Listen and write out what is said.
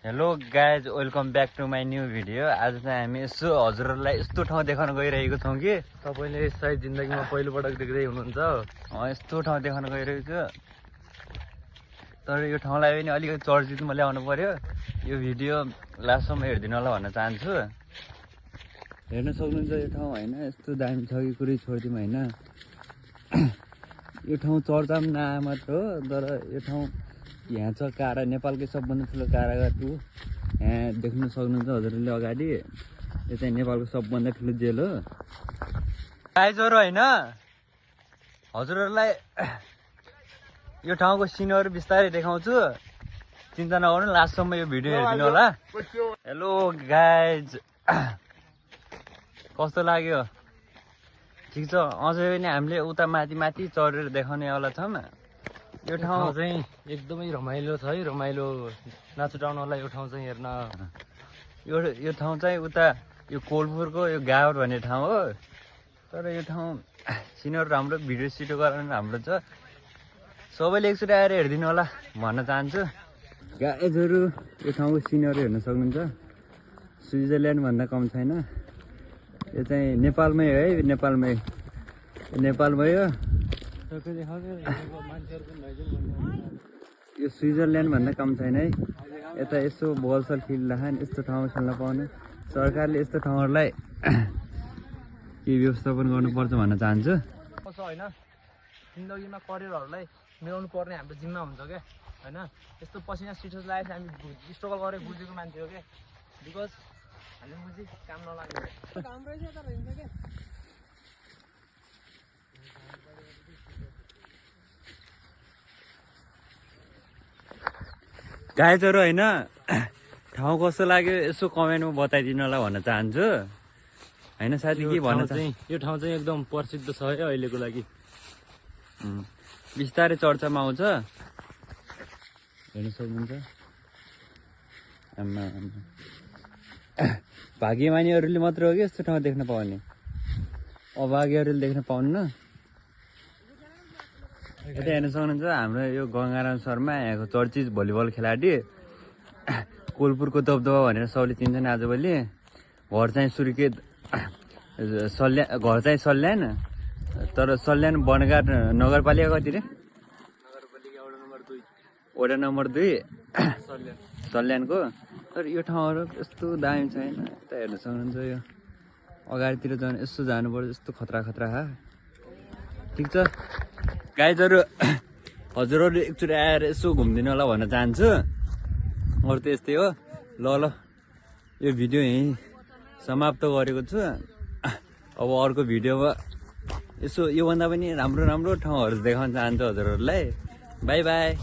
Hello guys, welcome back to my new video. आज चाहिँ हामी यसो हजुरहरूलाई यस्तो ठाउँ देखाउन गइरहेको छौँ कि तपाईँले सायद जिन्दगीमा पहिलोपटक देख्दै हुनुहुन्छ। यस्तो ठाउँ देखाउन गइरहेको तर यो ठाउँलाई पनि अलिकति चर्चितमा ल्याउनु पर्यो। यो भिडियो लास्टसम्म हेरिदिनु होला भन्न चाहन्छु। हेर्न सक्नुहुन्छ यो ठाउँ होइन, यस्तो दामी छ कि कुरै छोडिदिउँ होइन। यो ठाउँ चर्चामा नआए मात्र हो, तर यो ठाउँ यहाँ छ कारा, नेपालकै सबभन्दा ठुलो कारागार हो। यहाँ देख्न सक्नुहुन्छ हजुरहरूले अगाडि, यो चाहिँ नेपालको सबभन्दा ठुलो जेल हो। गाइजहरू होइन, हजुरहरूलाई यो ठाउँको सिनहरू बिस्तारै देखाउँछु, चिन्ता नगर्नु, लास्टसम्म यो भिडियो हेरिदिनु होला। हेलो गाइज, कस्तो लाग्यो? ठिक छ। अझै पनि हामीले उता माथि माथि चढेर देखाउनेवाला छौँ। यो ठाउँ चाहिँ एकदमै रमाइलो छ है, रमाइलो नाचुटाउनलाई यो ठाउँ चाहिँ हेर्न। यो ठाउँ चाहिँ उता यो कोलपुरको यो गाउँ भन्ने ठाउँ हो। तर यो ठाउँ सिनहरू राम्रो, भिडियो सिडियो गराउनु राम्रो छ। सबैले एकचोटि आएर हेरिदिनु होला भन्न चाहन्छु। गाइजहरू, यो ठाउँको सिनहरू हेर्न सक्नुहुन्छ। स्विजरल्यान्डभन्दा कम छैन। यो चाहिँ नेपालमै हो है, नेपालमै हो। यो स्विजरल्यान्डभन्दा कम छैन है। यता यसो बलसल खेलिरहन्, यस्तो ठाउँमा खेल्न पाउनु। सरकारले यस्तो ठाउँहरूलाई के व्यवस्थापन गर्नुपर्छ भन्न चाहन्छु। होइन, जिन्दगीमा करियरहरूलाई मिलाउनु पर्ने हाम्रो जिम्मा हुन्छ क्या होइन। यस्तो पसिना सिटोस लागेपछि हामी स्ट्रगल गरेर बुझेको मान्छे हो क्या। बिकज हामीले बुझी काम नलाग्ने गाइजहरू होइन, ठाउँ कस्तो लाग्यो यसो कमेन्टमा बताइदिनु होला भन्न चाहन्छु होइन। साथी के भन्न चाहन्छ? यो ठाउँ चाहिँ एकदम प्रसिद्ध छ है अहिलेको लागि। बिस्तारै चर्चामा आउँछ, हेर्न सक्नुहुन्छ। आमा भाग्यमानीहरूले मात्र हो कि यस्तो ठाउँ देख्न पाउने, अभाग्यहरूले देख्न पाउन्न। यता हेर्न सक्नुहुन्छ हाम्रो यो गङ्गाराम शर्मा, यहाँको चर्चित भलिबल खेलाडी, कोलपुरको दबदबा भनेर सबले चिन्छन् आजभोलि। घर चाहिँ सुर्खेत, घर चाहिँ सल्यान, तर सल्यान बनघाट नगरपालिका कति रे? वडा नम्बर 2 सल्यानको। तर यो ठाउँहरू यस्तो दामी छैन। यता हेर्न सक्नुहुन्छ, यो अगाडितिर यसो जानुपर्छ, यस्तो खतरा खतरा हा। ठिक छ गाइजहरू, हजुरहरूले एकचोटि आएर यसो घुमिदिनु होला भन्न चाहन्छु। अरू त यस्तै हो। ल यो भिडियो यहीँ समाप्त गरेको छु। अब अर्को भिडियोमा यसो योभन्दा पनि राम्रो राम्रो ठाउँहरू देखाउन चाहन्छु हजुरहरूलाई। By by.